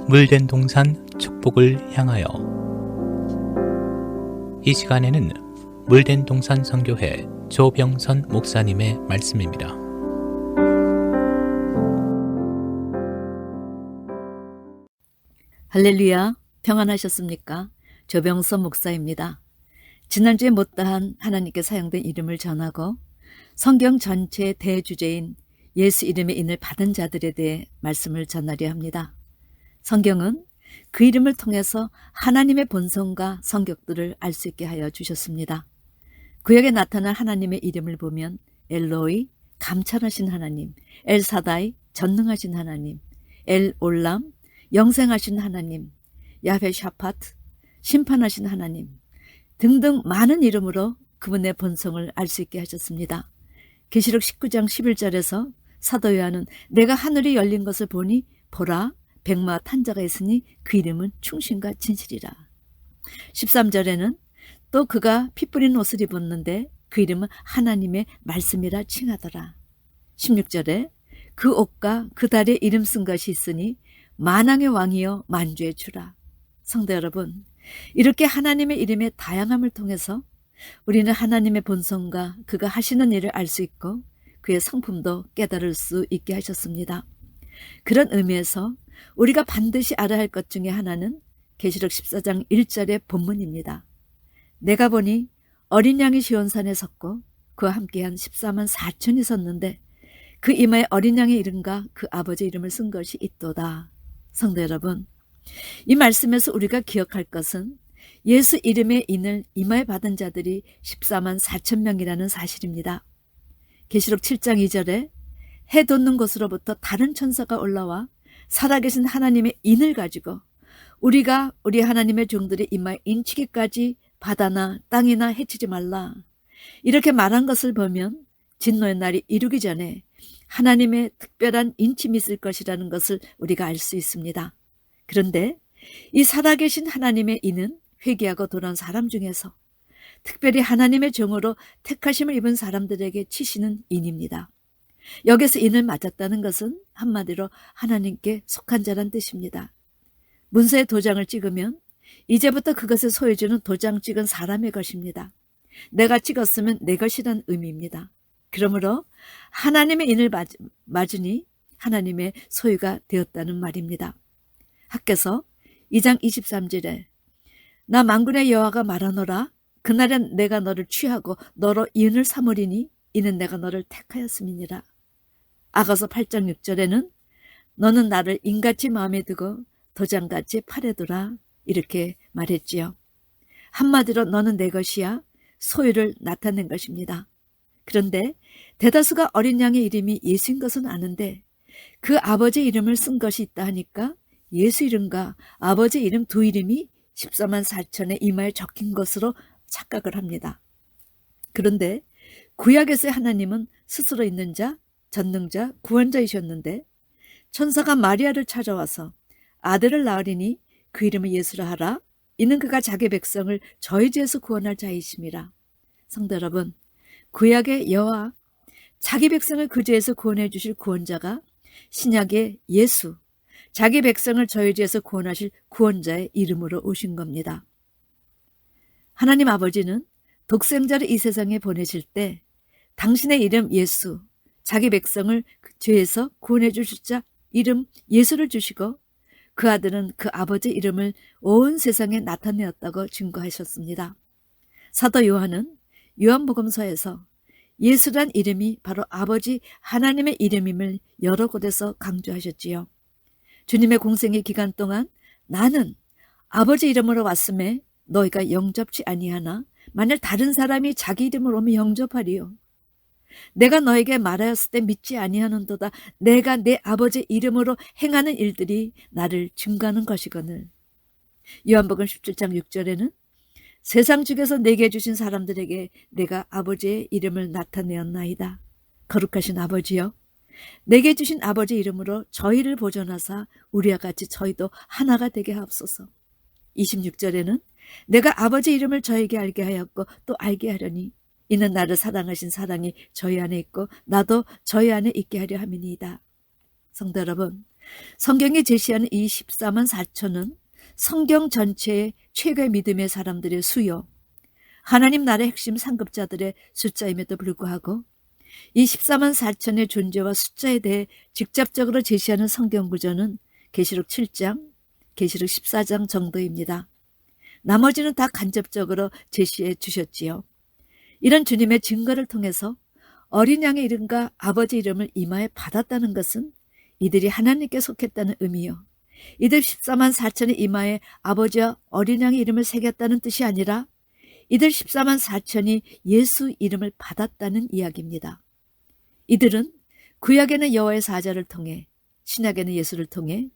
물된 동산 축복을 향하여. 이 시간에는 물된 동산 선교회 조병선 목사님의 말씀입니다. 할렐루야, 평안하셨습니까? 조병선 목사입니다. 지난주에 못다한 하나님께 사용된 이름을 전하고 성경 전체의 대주제인 예수 이름의 인을 받은 자들에 대해 말씀을 전하려 합니다. 성경은 그 이름을 통해서 하나님의 본성과 성격들을 알 수 있게 하여 주셨습니다. 구약에 나타난 하나님의 이름을 보면 엘로이, 감찰하신 하나님, 엘사다이, 전능하신 하나님, 엘올람, 영생하신 하나님, 야베 샤파트, 심판하신 하나님 등등 많은 이름으로 그분의 본성을 알 수 있게 하셨습니다. 계시록 19장 11절에서 사도 요한은 내가 하늘이 열린 것을 보니 보라 백마 탄 자가 있으니 그 이름은 충신과 진실이라. 13절에는 또 그가 피 뿌린 옷을 입었는데 그 이름은 하나님의 말씀이라 칭하더라. 16절에 그 옷과 그 달에 이름 쓴 것이 있으니 만왕의 왕이여 만주의 주라. 성도 여러분, 이렇게 하나님의 이름의 다양함을 통해서 우리는 하나님의 본성과 그가 하시는 일을 알 수 있고 그의 성품도 깨달을 수 있게 하셨습니다. 그런 의미에서 우리가 반드시 알아야 할 것 중에 하나는 계시록 14장 1절의 본문입니다. 내가 보니 어린 양이 시온산에 섰고 그와 함께한 14만 4천이 섰는데 그 이마에 어린 양의 이름과 그 아버지 이름을 쓴 것이 있도다. 성도 여러분, 이 말씀에서 우리가 기억할 것은 예수 이름의 인을 이마에 받은 자들이 14만 4천 명이라는 사실입니다. 계시록 7장 2절에 해 돋는 곳으로부터 다른 천사가 올라와 살아계신 하나님의 인을 가지고 우리가 우리 하나님의 종들의 이마에 인치기까지 바다나 땅이나 해치지 말라. 이렇게 말한 것을 보면 진노의 날이 이루기 전에 하나님의 특별한 인침이 있을 것이라는 것을 우리가 알 수 있습니다. 그런데 이 살아계신 하나님의 인은 회개하고 돌아온 사람 중에서 특별히 하나님의 종으로 택하심을 입은 사람들에게 치시는 인입니다. 여기서 인을 맞았다는 것은 한마디로 하나님께 속한 자란 뜻입니다. 문서에 도장을 찍으면 이제부터 그것을 소유주는 도장 찍은 사람의 것입니다. 내가 찍었으면 내 것이란 의미입니다. 그러므로 하나님의 인을 맞으니 하나님의 소유가 되었다는 말입니다. 학개서 2장 23절에 나 만군의 여호와가 말하노라 그날엔 내가 너를 취하고 너로 인을 삼으리니 이는 내가 너를 택하였음이니라. 아가서 8장 6절에는 너는 나를 인같이 마음에 두고 도장같이 팔에 두라 이렇게 말했지요. 한마디로 너는 내 것이야 소유를 나타낸 것입니다. 그런데 대다수가 어린 양의 이름이 예수인 것은 아는데 그 아버지 이름을 쓴 것이 있다 하니까 예수 이름과 아버지 이름 두 이름이 14만 4천의 이마에 적힌 것으로 착각을 합니다. 그런데 구약에서의 하나님은 스스로 있는 자, 전능자, 구원자이셨는데 천사가 마리아를 찾아와서 아들을 낳으리니 그 이름을 예수라 하라. 이는 그가 자기 백성을 저희 죄에서 구원할 자이심이라. 성도 여러분, 구약의 여호와 자기 백성을 그 죄에서 구원해 주실 구원자가 신약의 예수, 자기 백성을 저희 죄에서 구원하실 구원자의 이름으로 오신 겁니다. 하나님 아버지는 독생자를 이 세상에 보내실 때 당신의 이름 예수, 자기 백성을 죄에서 구원해 주실 자 이름 예수를 주시고 그 아들은 그 아버지 이름을 온 세상에 나타내었다고 증거하셨습니다. 사도 요한은 요한복음서에서 예수란 이름이 바로 아버지 하나님의 이름임을 여러 곳에서 강조하셨지요. 주님의 공생의 기간 동안 나는 아버지 이름으로 왔음에 너희가 영접치 아니하나 만일 다른 사람이 자기 이름으로 오면 영접하리요. 내가 너에게 말하였을 때 믿지 아니하는도다. 내가 내 아버지 이름으로 행하는 일들이 나를 증거하는 것이거늘. 요한복음 17장 6절에는 세상 중에서 내게 주신 사람들에게 내가 아버지의 이름을 나타내었나이다. 거룩하신 아버지여, 내게 주신 아버지 이름으로 저희를 보존하사 우리와 같이 저희도 하나가 되게 하옵소서. 26절에는 내가 아버지 이름을 저에게 알게 하였고 또 알게 하려니 이는 나를 사랑하신 사랑이 저희 안에 있고 나도 저희 안에 있게 하려 함이니이다. 성도 여러분, 성경이 제시하는 이 14만 4천은 성경 전체의 최고의 믿음의 사람들의 수요, 하나님 나라의 핵심 상급자들의 숫자임에도 불구하고 이 14만 4천의 존재와 숫자에 대해 직접적으로 제시하는 성경 구절은 계시록 7장, 계시록 14장 정도입니다. 나머지는 다 간접적으로 제시해 주셨지요. 이런 주님의 증거를 통해서 어린 양의 이름과 아버지 이름을 이마에 받았다는 것은 이들이 하나님께 속했다는 의미요. 이들 14만 4천의 이마에 아버지와 어린 양의 이름을 새겼다는 뜻이 아니라 이들 14만 4천이 예수 이름을 받았다는 이야기입니다. 이들은 구약에는 여호와의 사자를 통해, 신약에는 예수를 통해,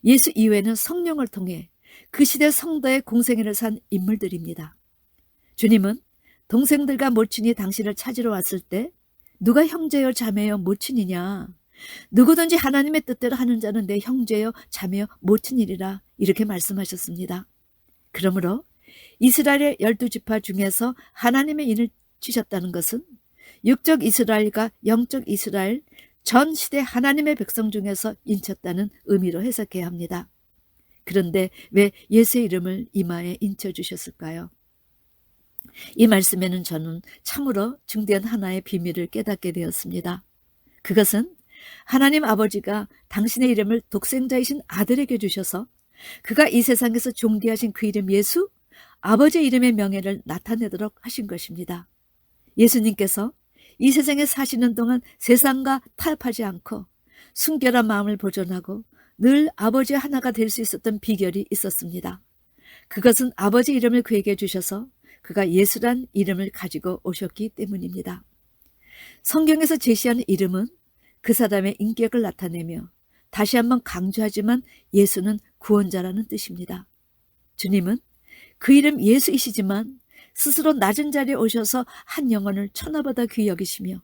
예수 이외에는 성령을 통해 그 시대 성도의 공생애를 산 인물들입니다. 주님은 동생들과 모친이 당신을 찾으러 왔을 때 누가 형제요 자매요 모친이냐, 누구든지 하나님의 뜻대로 하는 자는 내 형제요 자매요 모친이리라, 이렇게 말씀하셨습니다. 그러므로 이스라엘의 12지파 중에서 하나님의 인을 주셨다는 것은 육적 이스라엘과 영적 이스라엘 전 시대 하나님의 백성 중에서 인쳤다는 의미로 해석해야 합니다. 그런데 왜 예수의 이름을 이마에 인쳐주셨을까요? 이 말씀에는 저는 참으로 중대한 하나의 비밀을 깨닫게 되었습니다. 그것은 하나님 아버지가 당신의 이름을 독생자이신 아들에게 주셔서 그가 이 세상에서 존귀하신 그 이름 예수, 아버지의 이름의 명예를 나타내도록 하신 것입니다. 예수님께서 이 세상에 사시는 동안 세상과 타협하지 않고 순결한 마음을 보존하고 늘 아버지의 하나가 될 수 있었던 비결이 있었습니다. 그것은 아버지 이름을 그에게 주셔서 그가 예수란 이름을 가지고 오셨기 때문입니다. 성경에서 제시하는 이름은 그 사람의 인격을 나타내며 다시 한번 강조하지만 예수는 구원자라는 뜻입니다. 주님은 그 이름 예수이시지만 스스로 낮은 자리에 오셔서 한 영혼을 천하보다 귀히 여기시며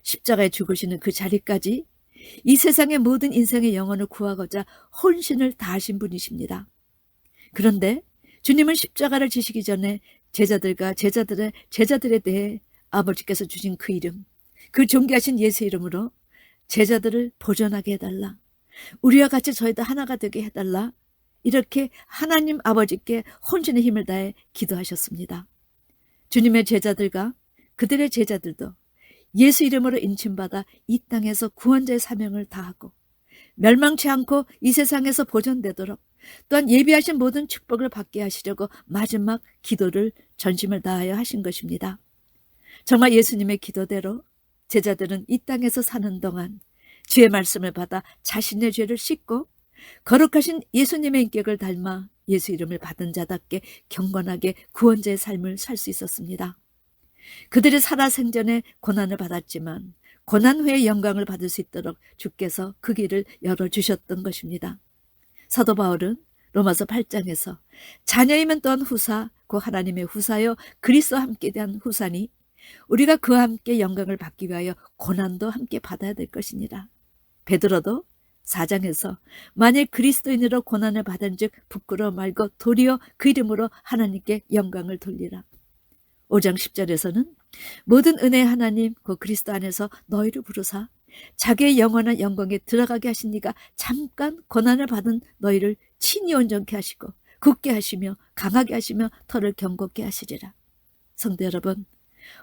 십자가에 죽으시는 그 자리까지 이 세상의 모든 인생의 영혼을 구하고자 혼신을 다하신 분이십니다. 그런데 주님은 십자가를 지시기 전에 제자들과 제자들에 대해 아버지께서 주신 그 이름, 그 존귀하신 예수 이름으로 제자들을 보존하게 해달라, 우리와 같이 저희도 하나가 되게 해달라, 이렇게 하나님 아버지께 혼신의 힘을 다해 기도하셨습니다. 주님의 제자들과 그들의 제자들도 예수 이름으로 인침받아 이 땅에서 구원자의 사명을 다하고 멸망치 않고 이 세상에서 보존되도록 또한 예비하신 모든 축복을 받게 하시려고 마지막 기도를 전심을 다하여 하신 것입니다. 정말 예수님의 기도대로 제자들은 이 땅에서 사는 동안 주의 말씀을 받아 자신의 죄를 씻고 거룩하신 예수님의 인격을 닮아 예수 이름을 받은 자답게 경건하게 구원자의 삶을 살 수 있었습니다. 그들이 살아생전에 고난을 받았지만 고난 후에 영광을 받을 수 있도록 주께서 그 길을 열어주셨던 것입니다. 사도 바울은 로마서 8장에서 자녀이면 또한 후사, 곧 하나님의 후사여 그리스도와 함께 대한 후사니 우리가 그와 함께 영광을 받기 위하여 고난도 함께 받아야 될 것이니라. 베드로도 4장에서 만일 그리스도인으로 고난을 받은 즉 부끄러워 말고 도리어 그 이름으로 하나님께 영광을 돌리라. 5장 10절에서는 모든 은혜의 하나님 그 그리스도 안에서 너희를 부르사 자기의 영원한 영광에 들어가게 하신 이가 잠깐 고난을 받은 너희를 친히 온전케 하시고 굳게 하시며 강하게 하시며 터를 견고케 하시리라. 성도 여러분,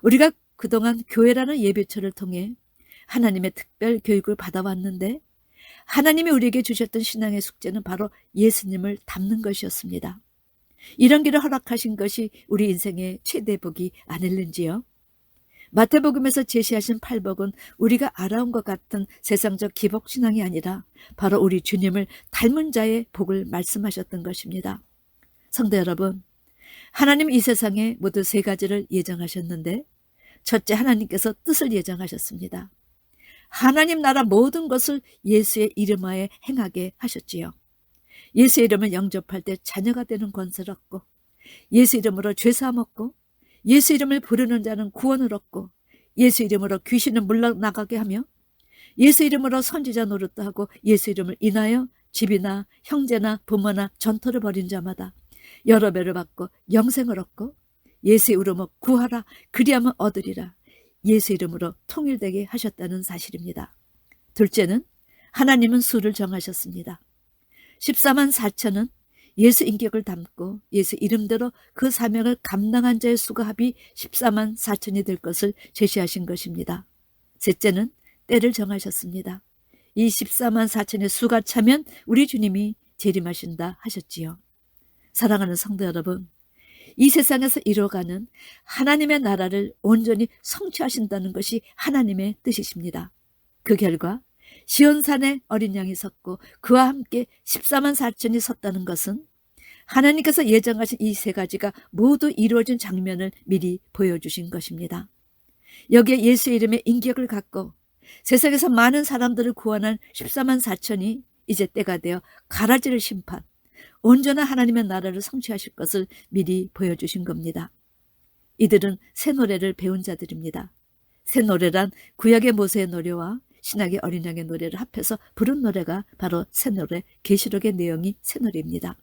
우리가 그동안 교회라는 예배처를 통해 하나님의 특별 교육을 받아왔는데 하나님이 우리에게 주셨던 신앙의 숙제는 바로 예수님을 닮는 것이었습니다. 이런 길을 허락하신 것이 우리 인생의 최대 복이 아닐는지요? 마태복음에서 제시하신 팔복은 우리가 알아온 것 같은 세상적 기복신앙이 아니라 바로 우리 주님을 닮은 자의 복을 말씀하셨던 것입니다. 성도 여러분, 하나님 이 세상에 모두 세 가지를 예정하셨는데 첫째, 하나님께서 뜻을 예정하셨습니다. 하나님 나라 모든 것을 예수의 이름하에 행하게 하셨지요. 예수 이름을 영접할 때 자녀가 되는 권세를 얻고 예수 이름으로 죄사함 얻고 예수 이름을 부르는 자는 구원을 얻고 예수 이름으로 귀신을 물러나가게 하며 예수 이름으로 선지자 노릇도 하고 예수 이름을 인하여 집이나 형제나 부모나 전토를 벌인 자마다 여러 배를 받고 영생을 얻고 예수 이름으로 구하라 그리하면 얻으리라 예수 이름으로 통일되게 하셨다는 사실입니다. 둘째는 하나님은 수를 정하셨습니다. 14만 4천은 예수 인격을 담고 예수 이름대로 그 사명을 감당한 자의 수가 합이 14만 4천이 될 것을 제시하신 것입니다. 셋째는 때를 정하셨습니다. 이 14만 4천의 수가 차면 우리 주님이 재림하신다 하셨지요. 사랑하는 성도 여러분, 이 세상에서 이뤄가는 하나님의 나라를 온전히 성취하신다는 것이 하나님의 뜻이십니다. 그 결과 시온산에 어린 양이 섰고 그와 함께 14만 4천이 섰다는 것은 하나님께서 예정하신 이 세 가지가 모두 이루어진 장면을 미리 보여주신 것입니다. 여기에 예수의 이름의 인격을 갖고 세상에서 많은 사람들을 구원한 14만 4천이 이제 때가 되어 가라지를 심판, 온전한 하나님의 나라를 성취하실 것을 미리 보여주신 겁니다. 이들은 새 노래를 배운 자들입니다. 새 노래란 구약의 모세의 노래와 신약의 어린 양의 노래를 합해서 부른 노래가 바로 새 노래, 계시록의 내용이 새 노래입니다.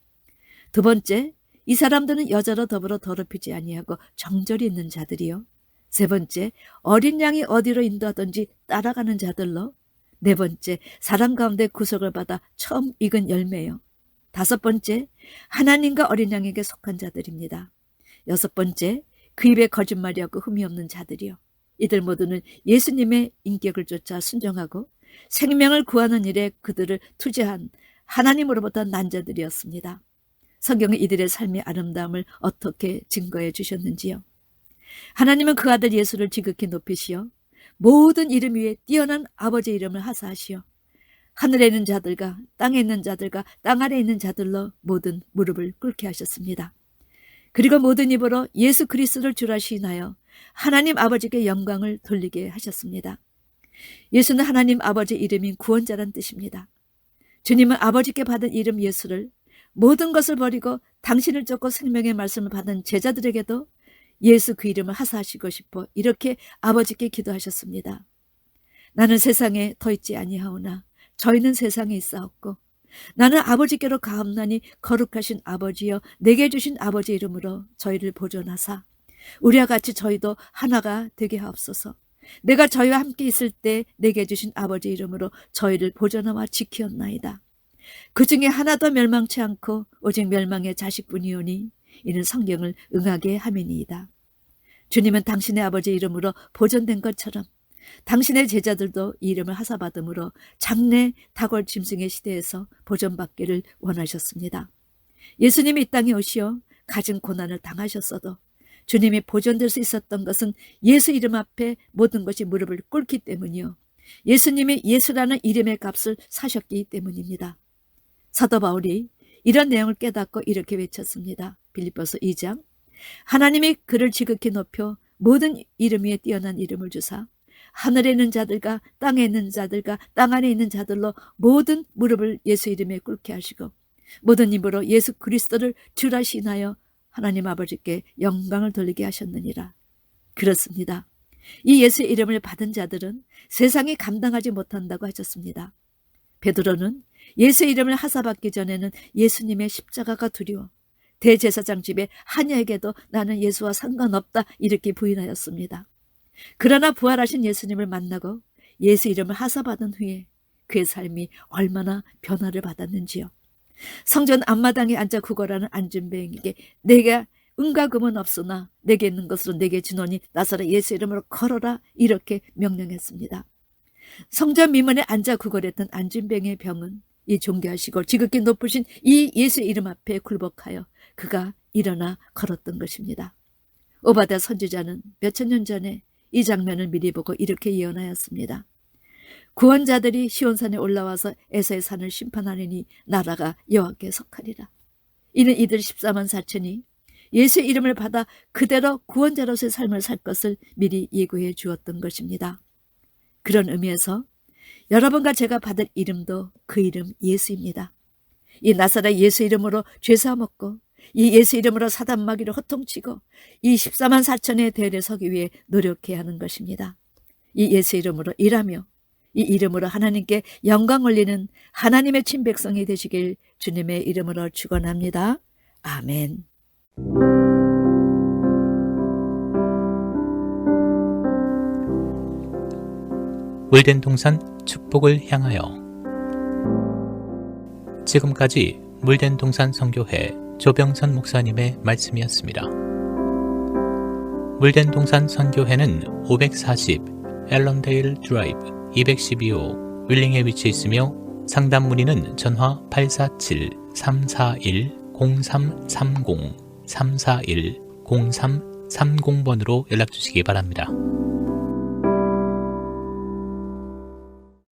두 번째, 이 사람들은 여자로 더불어 더럽히지 아니하고 정절이 있는 자들이요. 세 번째, 어린 양이 어디로 인도하든지 따라가는 자들로. 네 번째, 사람 가운데 구속을 받아 처음 익은 열매요. 다섯 번째, 하나님과 어린 양에게 속한 자들입니다. 여섯 번째, 그 입에 거짓말이 없고 흠이 없는 자들이요. 이들 모두는 예수님의 인격을 쫓아 순종하고 생명을 구하는 일에 그들을 투자한 하나님으로부터 난 자들이었습니다. 성경은 이들의 삶의 아름다움을 어떻게 증거해 주셨는지요. 하나님은 그 아들 예수를 지극히 높이시어 모든 이름 위에 뛰어난 아버지의 이름을 하사하시어 하늘에 있는 자들과 땅에 있는 자들과 땅 아래에 있는 자들로 모든 무릎을 꿇게 하셨습니다. 그리고 모든 입으로 예수 그리스도를 주라 시인하여 하나님 아버지께 영광을 돌리게 하셨습니다. 예수는 하나님 아버지의 이름인 구원자란 뜻입니다. 주님은 아버지께 받은 이름 예수를 모든 것을 버리고 당신을 쫓고 생명의 말씀을 받은 제자들에게도 예수 그 이름을 하사하시고 싶어 이렇게 아버지께 기도하셨습니다. 나는 세상에 더 있지 아니하오나 저희는 세상에 있사옵고 나는 아버지께로 가옵나니 거룩하신 아버지여 내게 주신 아버지 이름으로 저희를 보존하사 우리와 같이 저희도 하나가 되게 하옵소서. 내가 저희와 함께 있을 때 내게 주신 아버지 이름으로 저희를 보존하와 지키었나이다. 그 중에 하나도 멸망치 않고 오직 멸망의 자식뿐이오니 이는 성경을 응하게 함이니이다. 주님은 당신의 아버지 이름으로 보존된 것처럼 당신의 제자들도 이 이름을 하사받음으로 장래 다골 짐승의 시대에서 보존받기를 원하셨습니다. 예수님이 이 땅에 오시어 가진 고난을 당하셨어도 주님이 보존될 수 있었던 것은 예수 이름 앞에 모든 것이 무릎을 꿇기 때문이요. 예수님이 예수라는 이름의 값을 사셨기 때문입니다. 사도 바울이 이런 내용을 깨닫고 이렇게 외쳤습니다. 빌립보서 2장 하나님이 그를 지극히 높여 모든 이름 위에 뛰어난 이름을 주사 하늘에 있는 자들과 땅에 있는 자들과 땅 안에 있는 자들로 모든 무릎을 예수 이름에 꿇게 하시고 모든 입으로 예수 그리스도를 주라 시인하여 하나님 아버지께 영광을 돌리게 하셨느니라. 그렇습니다. 이 예수의 이름을 받은 자들은 세상이 감당하지 못한다고 하셨습니다. 베드로는 예수의 이름을 하사받기 전에는 예수님의 십자가가 두려워 대제사장 집에 하냐에게도 나는 예수와 상관없다 이렇게 부인하였습니다. 그러나 부활하신 예수님을 만나고 예수 이름을 하사받은 후에 그의 삶이 얼마나 변화를 받았는지요. 성전 앞마당에 앉아 구걸하는 안진뱅에게 내가 은과 금은 없으나 내게 있는 것으로 내게 주노니 나사렛 예수 이름으로 걸어라 이렇게 명령했습니다. 성전 미문에 앉아 구걸했던 안진뱅의 병은 이 존귀하시고 지극히 높으신 이 예수 이름 앞에 굴복하여 그가 일어나 걸었던 것입니다. 오바댜 선지자는 몇천 년 전에 이 장면을 미리 보고 이렇게 예언하였습니다. 구원자들이 시온산에 올라와서 에서의 산을 심판하리니 나라가 여호와께 속하리라. 이는 이들 14만 4천이 예수의 이름을 받아 그대로 구원자로서의 삶을 살 것을 미리 예고해 주었던 것입니다. 그런 의미에서 여러분과 제가 받을 이름도 그 이름 예수입니다. 이 나사렛 예수 이름으로 죄사 먹고 이 예수 이름으로 사단 마귀를 호통치고 이 14만 4천의 대열에 서기 위해 노력해야 하는 것입니다. 이 예수 이름으로 일하며 이 이름으로 하나님께 영광 올리는 하나님의 친백성이 되시길 주님의 이름으로 축원합니다. 아멘. 물된 동산 축복을 향하여 지금까지 물된 동산 선교회 조병선 목사님의 말씀이었습니다. 물된 동산 선교회는 540 앨런데일 드라이브 212호 윌링에 위치해 있으며 상담 문의는 전화 847-341-0330 341-0330번으로 연락 주시기 바랍니다.